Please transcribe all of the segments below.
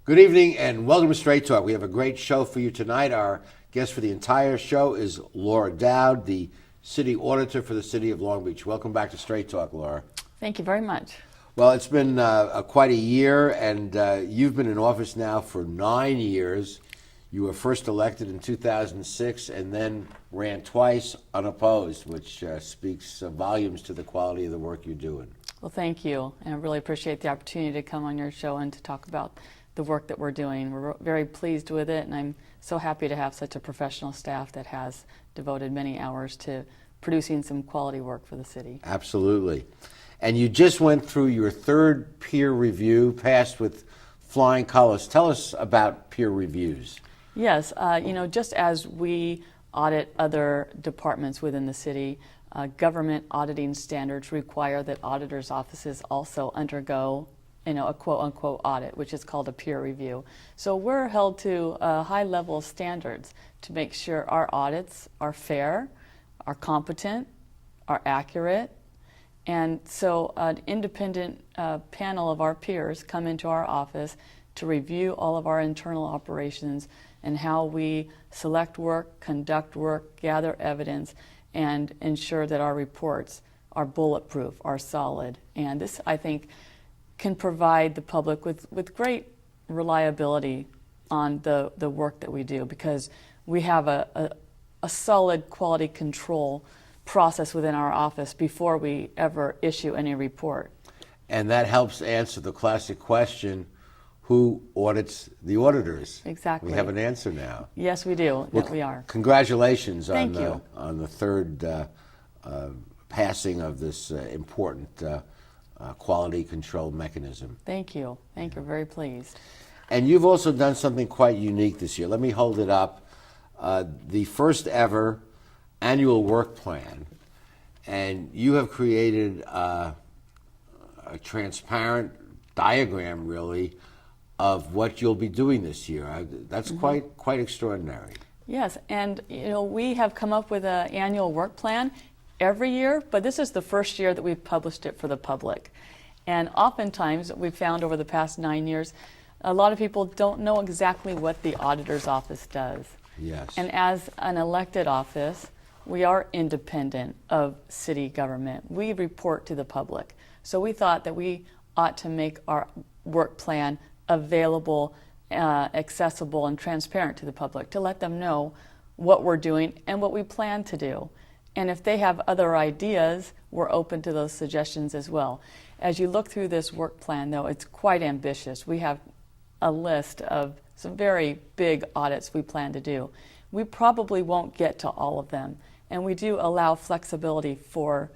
Good evening and welcome to Straight Talk. We have a great show for you tonight. Our guest for the entire show is Laura Doud, the City Auditor for the City of Long Beach. Welcome back to Straight Talk, Laura. Thank you very much. Well, it's been quite a year, and you've been in office now for 9 years. You were first elected in 2006 and then ran twice unopposed, which speaks volumes to the quality of the work you're doing. Well, thank you, and I really appreciate the opportunity to come on your show and to talk about the work that we're doing. We're very pleased with it, and I'm so happy to have such a professional staff that has devoted many hours to producing some quality work for the city. Absolutely. And you just went through your third peer review, passed with flying colors. Tell us about peer reviews. Yes, just as we audit other departments within the city, government auditing standards require that auditors' offices also undergo a quote-unquote audit, which is called a peer review. So we're held to a high level of standards to make sure our audits are fair, are competent, are accurate. And so an independent panel of our peers come into our office to review all of our internal operations and how we select work, conduct work, gather evidence, and ensure that our reports are bulletproof, are solid. And this, I think, can provide the public with great reliability on the work that we do, because we have a solid quality control process within our office before we ever issue any report. And that helps answer the classic question, who audits the auditors? Exactly. We have an answer now. Yes, we do. Well, we are. Congratulations Thank on the third passing of this important quality control mechanism. Thank you. Thank you. Very pleased. And you've also done something quite unique this year. Let me hold it up. The first ever annual work plan. And you have created a transparent diagram, really, of what you'll be doing this year. That's quite extraordinary. Yes, and we have come up with an annual work plan every year, but this is the first year that we've published it for the public. And oftentimes, we've found over the past 9 years, a lot of people don't know exactly what the auditor's office does. Yes. And as an elected office, we are independent of city government. We report to the public. So we thought that we ought to make our work plan available, accessible, and transparent to the public, to let them know what we're doing and what we plan to do. And if they have other ideas, we're open to those suggestions as well. As you look through this work plan, though, it's quite ambitious. We have a list of some very big audits we plan to do. We probably won't get to all of them, and we do allow flexibility for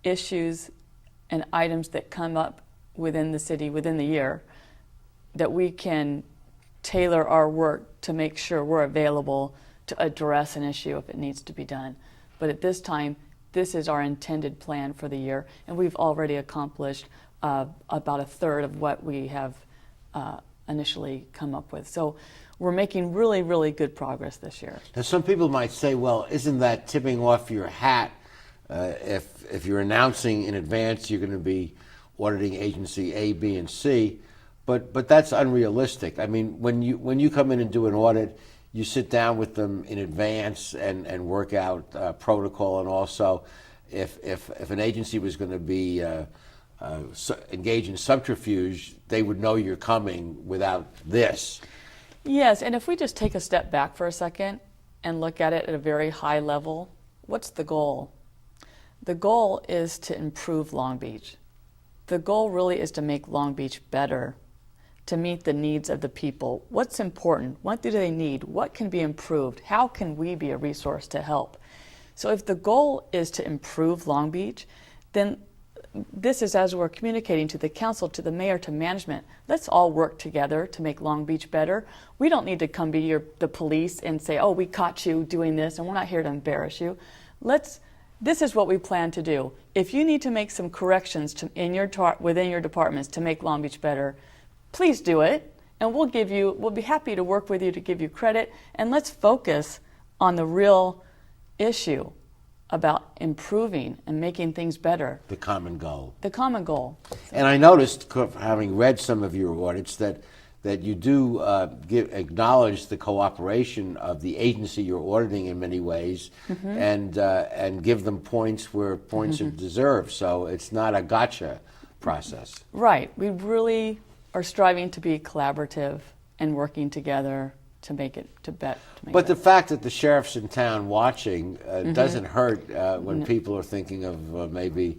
issues and items that come up within the city within the year, that we can tailor our work to make sure we're available to address an issue if it needs to be done. But at this time, this is our intended plan for the year, and we've already accomplished about a third of what we have initially come up with. So we're making really, really good progress this year. Now, some people might say, well, isn't that tipping off your hat if you're announcing in advance you're going to be auditing agency A, B, and C? But that's unrealistic. I mean, when you come in and do an audit, you sit down with them in advance and work out protocol, and also if an agency was going to be engage in subterfuge, they would know you're coming without this. Yes, and if we just take a step back for a second and look at it at a very high level, what's the goal? The goal is to improve Long Beach. The goal really is to make Long Beach better, to meet the needs of the people. What's important? What do they need? What can be improved? How can we be a resource to help? So if the goal is to improve Long Beach, then this is as we're communicating to the council, to the mayor, to management. Let's all work together to make Long Beach better. We don't need to come be the police and say, oh, we caught you doing this and we're not here to embarrass you. This is what we plan to do. If you need to make some corrections within your departments to make Long Beach better, please do it, and we'll be happy to work with you to give you credit, and let's focus on the real issue about improving and making things better. The common goal. The common goal. And I noticed, having read some of your audits, that that you do acknowledge the cooperation of the agency you're auditing in many ways, and give them points where points are deserved. So it's not a gotcha process. Right. We really are striving to be collaborative and working together to make it But the fact that the sheriff's in town watching doesn't hurt when people are thinking of maybe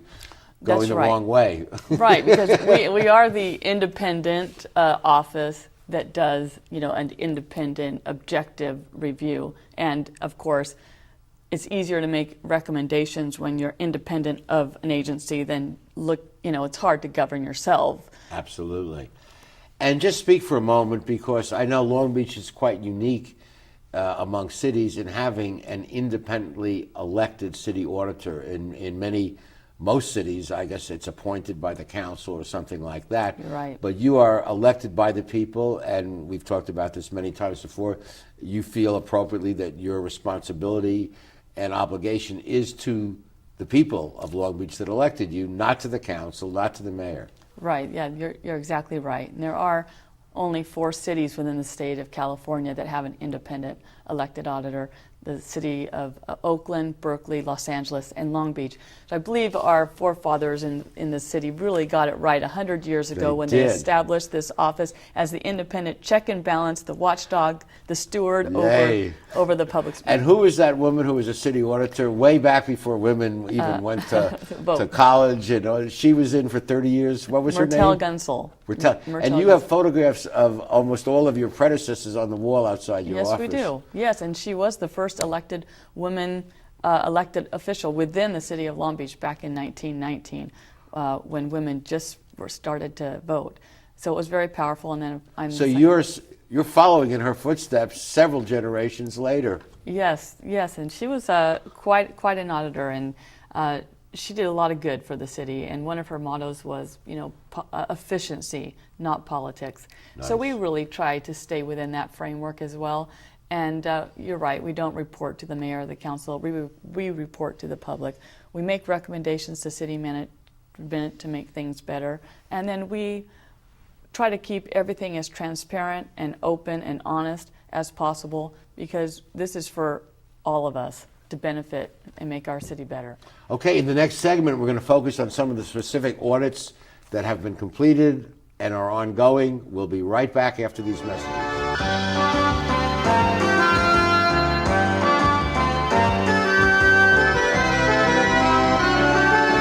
going the wrong way. Right, because we are the independent office that does, an independent, objective review. And of course, it's easier to make recommendations when you're independent of an agency than it's hard to govern yourself. Absolutely. And just speak for a moment, because I know Long Beach is quite unique among cities in having an independently elected city auditor. In most cities, I guess it's appointed by the council or something like that. You're right. But you are elected by the people, and we've talked about this many times before. You feel appropriately that your responsibility and obligation is to the people of Long Beach that elected you, not to the council, not to the mayor. Right, yeah, you're exactly right. And there are only 4 cities within the state of California that have an independent elected auditor: the city of Oakland, Berkeley, Los Angeles, and Long Beach. So I believe our forefathers in the city really got it right 100 years ago when they established this office as the independent check and balance, the watchdog, the steward over the public space. And who was that woman who was a city auditor way back before women even went to college? And she was in for 30 years. What was her name? Myrtle Gunsel. And you have photographs of almost all of your predecessors on the wall outside your office. Yes, we do. Yes, and she was the first elected woman elected official within the city of Long Beach back in 1919, when women just started to vote. So it was very powerful. And then you're following in her footsteps several generations later. Yes, and she was quite an auditor, and she did a lot of good for the city. And one of her mottos was, efficiency, not politics. Nice. So we really try to stay within that framework as well. And you're right, we don't report to the mayor or the council. We report to the public. We make recommendations to city management to make things better. And then we try to keep everything as transparent and open and honest as possible, because this is for all of us to benefit and make our city better. Okay, in the next segment, we're going to focus on some of the specific audits that have been completed and are ongoing. We'll be right back after these messages.